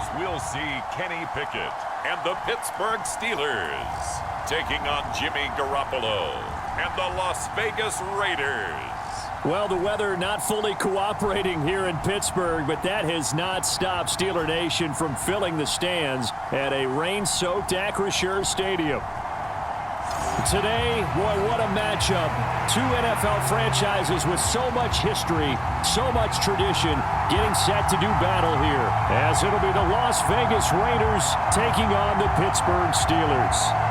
as we'll see Kenny Pickett and the Pittsburgh Steelers taking on Jimmy Garoppolo and the Las Vegas Raiders. Well, the weather not fully cooperating here in Pittsburgh, but that has not stopped Steeler Nation from filling the stands at a rain-soaked Acrisure Stadium. Today, boy, what a matchup. Two NFL franchises with so much history, so much tradition, getting set to do battle here, as it'll be the Las Vegas Raiders taking on the Pittsburgh Steelers.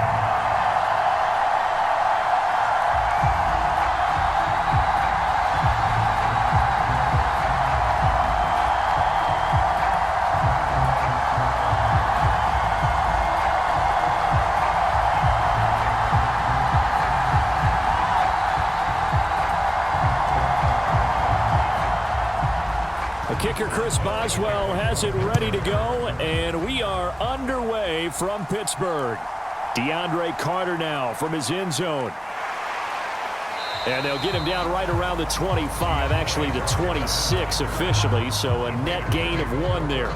Kicker Chris Boswell has it ready to go, and we are underway from Pittsburgh. DeAndre Carter now from his end zone. And they'll get him down right around the 25, actually the 26 officially, so a net gain of 1 there.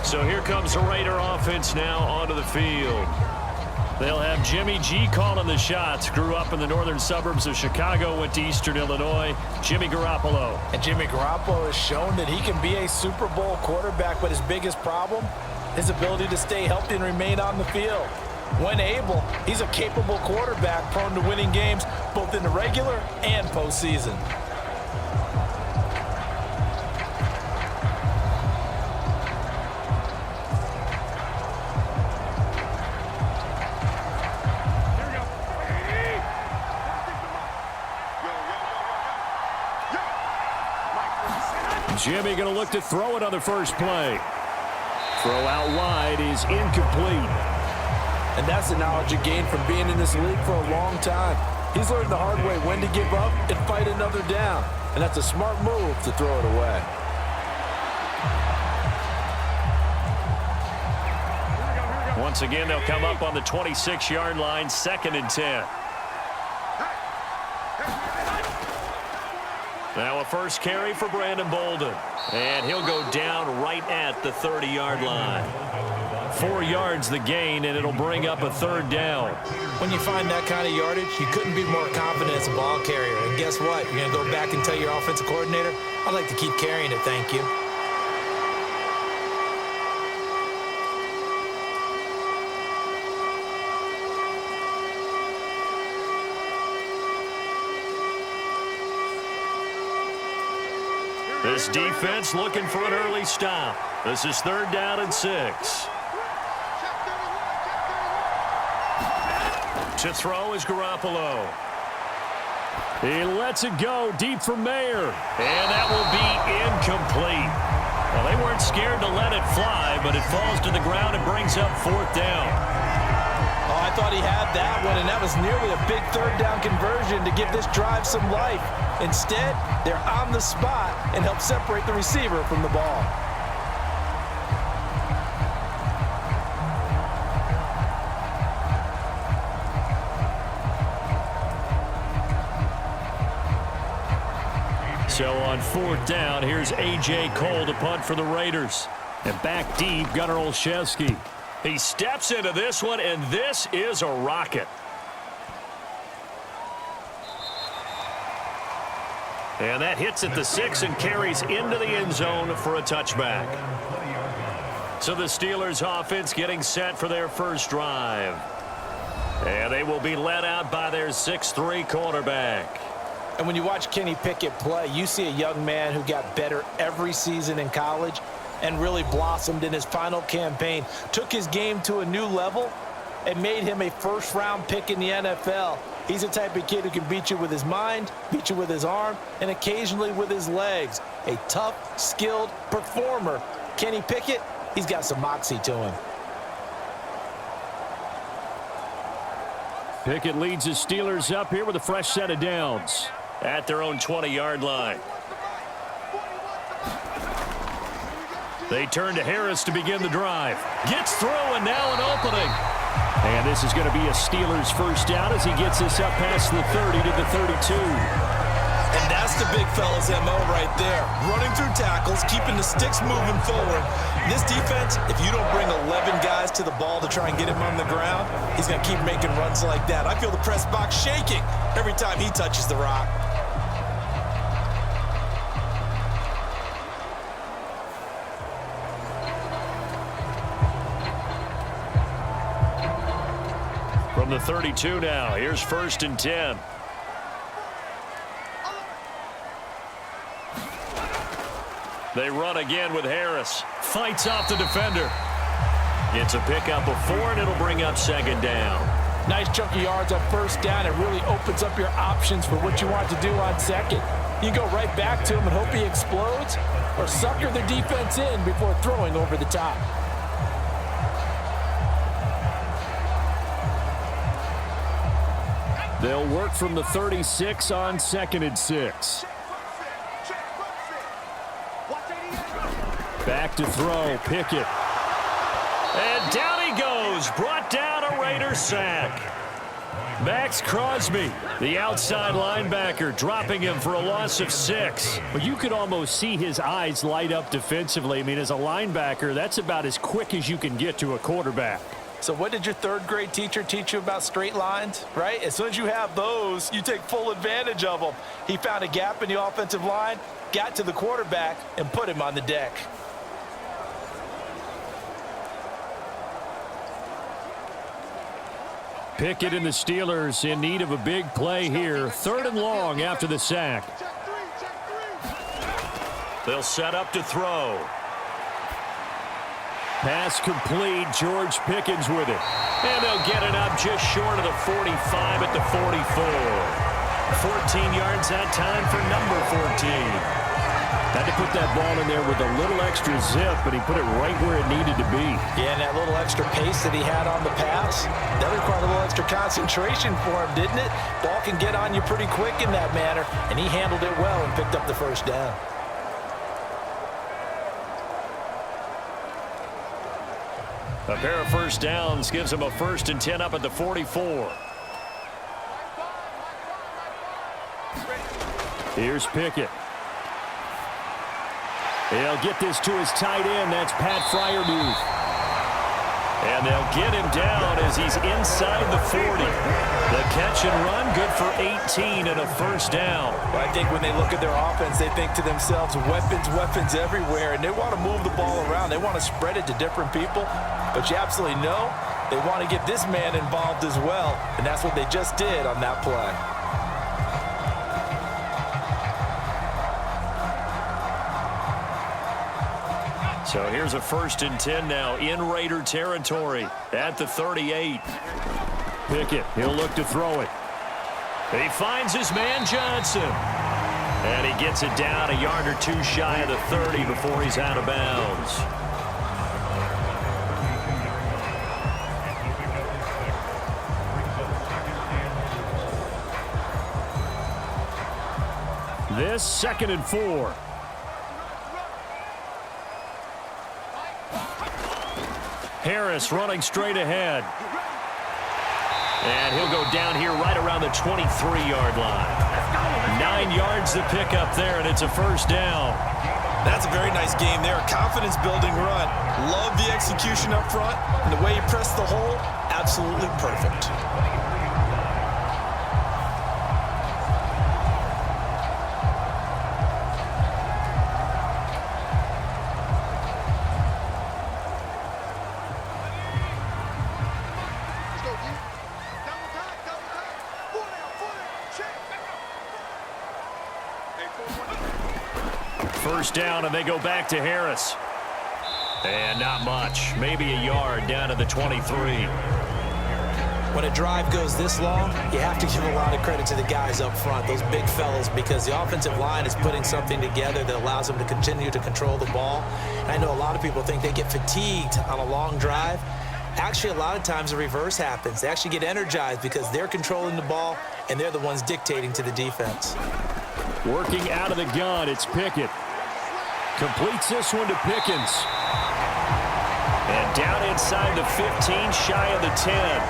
So here comes the Raider offense now onto the field. They'll have Jimmy G calling the shots. Grew up in the northern suburbs of Chicago, went to Eastern Illinois. Jimmy Garoppolo. And Jimmy Garoppolo has shown that he can be a Super Bowl quarterback, but his biggest problem, his ability to stay healthy and remain on the field. When able, he's a capable quarterback prone to winning games both in the regular and postseason. Jimmy going to look to throw it on the first play. Throw out wide is incomplete. And that's the knowledge he gained from being in this league for a long time. He's learned the hard way when to give up and fight another down. And that's a smart move to throw it away. Once again, they'll come up on the 26-yard line, 2nd and 10. Now a first carry for Brandon Bolden. And he'll go down right at the 30-yard line. 4 yards the gain, and it'll bring up a 3rd down. When you find that kind of yardage, you couldn't be more confident as a ball carrier. And guess what? You're going to go back and tell your offensive coordinator, I'd like to keep carrying it, thank you. This defense looking for an early stop. This is 3rd down and 6. To throw is Garoppolo. He lets it go deep for Mayer. And that will be incomplete. Well, they weren't scared to let it fly, but it falls to the ground and brings up 4th down. Oh, I thought he had that one, and that was nearly a big 3rd down conversion to give this drive some life. Instead, they're on the spot and help separate the receiver from the ball. So on 4th down, here's A.J. Cole to punt for the Raiders. And back deep, Gunnar Olszewski. He steps into this one, and this is a rocket. And that hits at the 6 and carries into the end zone for a touchback. So the Steelers offense getting set for their first drive. And they will be led out by their 6'3" quarterback. And when you watch Kenny Pickett play, you see a young man who got better every season in college and really blossomed in his final campaign. Took his game to a new level and made him a first-round pick in the NFL. He's the type of kid who can beat you with his mind, beat you with his arm, and occasionally with his legs. A tough, skilled performer. Kenny Pickett, he's got some moxie to him. Pickett leads his Steelers up here with a fresh set of downs at their own 20-yard line. They turn to Harris to begin the drive. Gets through, and now an opening. And this is going to be a Steelers first down as he gets this up past the 30 to the 32. And that's the big fella's MO right there. Running through tackles, keeping the sticks moving forward. This defense, if you don't bring 11 guys to the ball to try and get him on the ground, he's going to keep making runs like that. I feel the press box shaking every time he touches the rock. From the 32 now, here's 1st and 10. They run again with Harris. Fights off the defender. It's a pickup of 4, and it'll bring up 2nd down. Nice chunk of yards on 1st down. It really opens up your options for what you want to do on 2nd. You go right back to him and hope he explodes, or sucker the defense in before throwing over the top. They'll work from the 36 on 2nd and 6. Back to throw, Pickett. And down he goes, brought down a Raider sack. Max Crosby, the outside linebacker, dropping him for a loss of 6. But you could almost see his eyes light up defensively. I mean, as a linebacker, that's about as quick as you can get to a quarterback. So what did your 3rd grade teacher teach you about straight lines, right? As soon as you have those, you take full advantage of them. He found a gap in the offensive line, got to the quarterback, and put him on the deck. Pickett and the Steelers in need of a big play here. 3rd and long after the sack. They'll set up to throw. Pass complete. George Pickens with it. And they'll get it up just short of the 45 at the 44. 14 yards that time for number 14. Had to put that ball in there with a little extra zip, but he put it right where it needed to be. Yeah, and that little extra pace that he had on the pass, that required a little extra concentration for him, didn't it? Ball can get on you pretty quick in that manner, and he handled it well and picked up the 1st down. A pair of 1st downs gives him a 1st and 10 up at the 44. Here's Pickett. He'll get this to his tight end. That's Pat Fryermuth. And they'll get him down as he's inside the 40. The catch and run, good for 18 and a 1st down. Well, I think when they look at their offense, they think to themselves, weapons, weapons everywhere, and they want to move the ball around. They want to spread it to different people, but you absolutely know they want to get this man involved as well, and that's what they just did on that play. So here's a 1st and 10 now in Raider territory at the 38. Pickett, he'll look to throw it. He finds his man Johnson. And he gets it down a yard or 2 shy of the 30 before he's out of bounds. This 2nd and 4. Harris running straight ahead. And he'll go down here right around the 23-yard line. 9 yards to pick up there, and it's a 1st down. That's a very nice game there. Confidence-building run. Love the execution up front, and the way he pressed the hole, absolutely perfect. First down, and they go back to Harris. And not much. Maybe a yard down to the 23. When a drive goes this long, you have to give a lot of credit to the guys up front, those big fellas, because the offensive line is putting something together that allows them to continue to control the ball. And I know a lot of people think they get fatigued on a long drive. Actually, a lot of times the reverse happens. They actually get energized because they're controlling the ball, and they're the ones dictating to the defense. Working out of the gun, it's Pickett. Completes this one to Pickens. And down inside the 15, shy of the 10.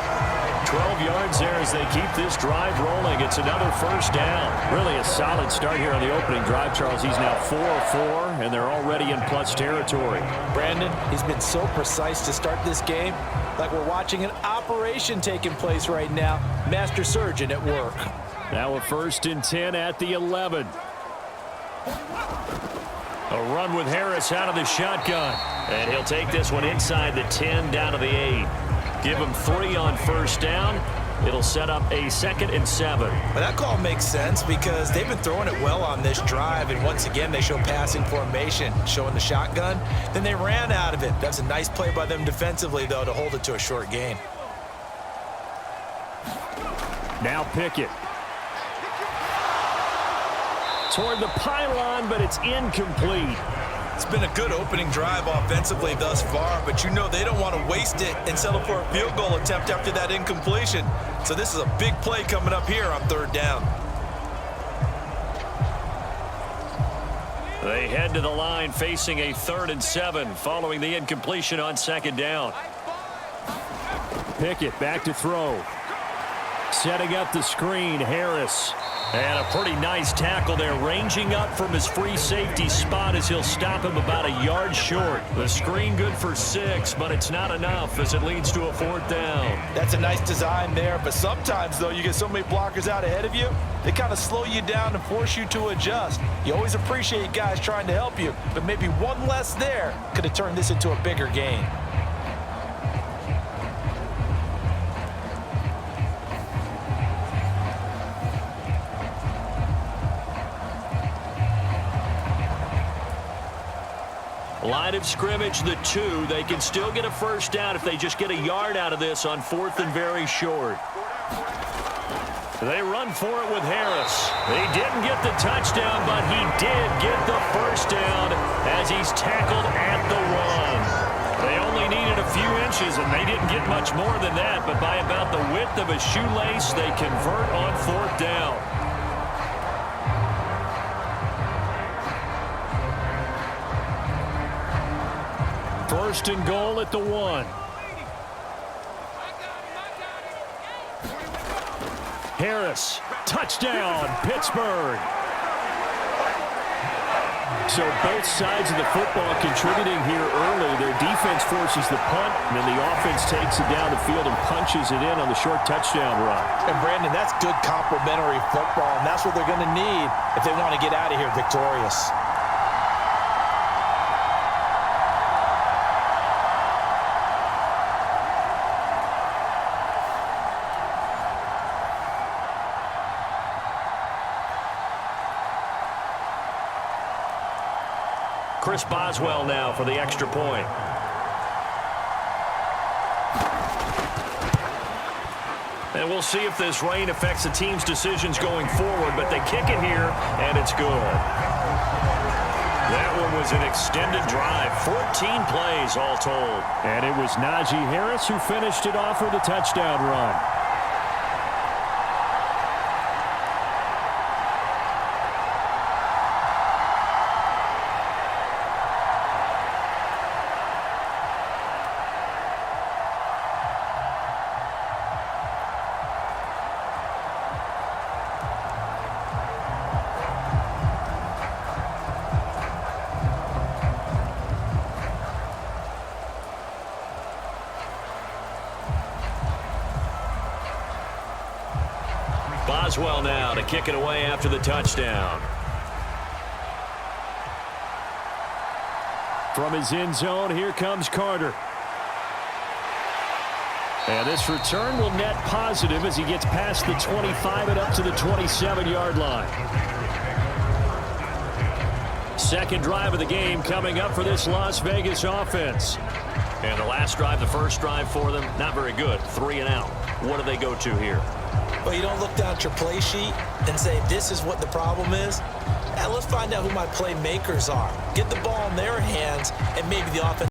12 yards there as they keep this drive rolling. It's another first down. Really a solid start here on the opening drive, Charles. He's now 4 of 4, and they're already in plus territory. Brandon, he's been so precise to start this game, like we're watching an operation taking place right now. Master surgeon at work. Now a 1st and 10 at the 11. A run with Harris out of the shotgun. And he'll take this one inside the 10 down to the 8. Give him 3 on first down. It'll set up a 2nd and 7. But that call makes sense because they've been throwing it well on this drive. And once again, they show passing formation, showing the shotgun. Then they ran out of it. That's a nice play by them defensively, though, to hold it to a short gain. Now Pickett. Toward the pylon, but it's incomplete. It's been a good opening drive offensively thus far, but you know they don't want to waste it and settle for a field goal attempt after that incompletion. So this is a big play coming up here on 3rd down. They head to the line facing a 3rd and 7 following the incompletion on 2nd down. Pickett back to throw. Setting up the screen, Harris. And a pretty nice tackle there, ranging up from his free safety spot as he'll stop him about a yard short. The screen good for 6, but it's not enough as it leads to a 4th down. That's a nice design there, but sometimes, though, you get so many blockers out ahead of you, they kind of slow you down and force you to adjust. You always appreciate guys trying to help you, but maybe one less there could have turned this into a bigger gain. Line of scrimmage, the 2. They can still get a first down if they just get a yard out of this on 4th and very short. They run for it with Harris. He didn't get the touchdown, but he did get the first down as he's tackled at the 1. They only needed a few inches, and they didn't get much more than that, but by about the width of a shoelace, they convert on 4th down. First and goal at the 1. Harris, touchdown, Pittsburgh. So both sides of the football contributing here early. Their defense forces the punt, and then the offense takes it down the field and punches it in on the short touchdown run. And, Brandon, that's good complementary football, and that's what they're going to need if they want to get out of here victorious. Chris Boswell now for the extra point. And we'll see if this rain affects the team's decisions going forward, but they kick it here, and it's good. That one was an extended drive, 14 plays all told. And it was Najee Harris who finished it off with a touchdown run. Boswell now to kick it away after the touchdown. From his end zone, here comes Carter. And this return will net positive as he gets past the 25 and up to the 27-yard line. Second drive of the game coming up for this Las Vegas offense. And the last drive, the first drive for them, not very good. 3 and out. What do they go to here? Well, you don't look down at your play sheet and say, this is what the problem is. Let's find out who my playmakers are. Get the ball in their hands, and maybe the offense